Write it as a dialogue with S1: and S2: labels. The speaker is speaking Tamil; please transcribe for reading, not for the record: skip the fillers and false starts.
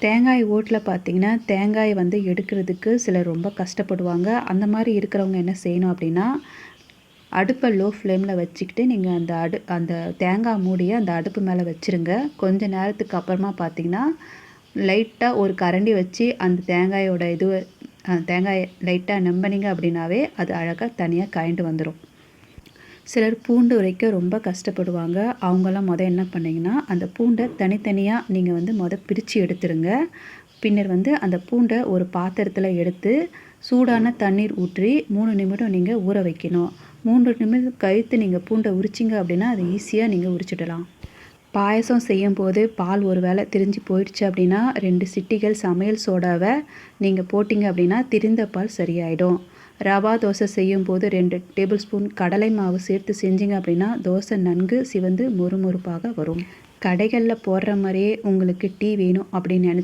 S1: தேங்காய் ஓட்டில் பார்த்தீங்கன்னா, தேங்காய் வந்து எடுக்கிறதுக்கு சிலர் ரொம்ப கஷ்டப்படுவாங்க. அந்த மாரி இருக்கிறவங்க என்ன செய்யணும் அப்படின்னா, அடுப்ப லோ ஃப்ளேமில வச்சுக்கிட்டு நீங்கள் அந்த தேங்காய் மூடிய அந்த அடுப்பு மேலே வச்சுருங்க. கொஞ்ச நேரத்துக்கு அப்புறமா பார்த்தீங்கன்னா, லைட்டா ஒரு கரண்டி வச்சு அந்த தேங்காயோட தேங்காய லைட்டா நெம்புனீங்க அப்படின்னாவே, அது அழகா தனியா கழண்டு வந்துரும். சிலர் பூண்டு உரிக்க ரொம்ப கஷ்டப்படுவாங்க. அவங்கலாம் என்ன பண்ணீங்கன்னா, அந்த பூண்ட தனித்தனியா நீங்க வந்து பிரிச்சு எடுத்துருங்க. பின்னர் வந்து அந்த பூண்ட ஒரு பாத்திரத்தில எடுத்து, சூடான தண்ணீர் ஊற்றி 3 நிமிடம் நீங்க ஊற வைக்கணும். 3 நிமிடம் கழித்து நீங்க பூண்ட உரிச்சீங்க அப்படின்னா, அது ஈஸியா நீங்க உரிச்சிடலாம். பாயாசம் செய்யும்போது பால் ஒரு வேளை திரிஞ்சு போயிடுச்சு அப்படின்னா, 2 சிட்டிகள் சமையல் சோடாவ நீங்க போட்டீங்க அப்படின்னா, திரிந்த பால் சரியாயிடும். ரவா தோசை செய்யும்போது 2 டேபிள் ஸ்பூன் கடலை மாவு சேர்த்து செஞ்சீங்க அப்படின்னா, தோசை நன்கு சிவந்து மொறுமொறுப்பாக வரும். கடைகள்ல போடுற மாரியே உங்களுக்கு டீ வேணும் அப்படின்னு நெனச்சு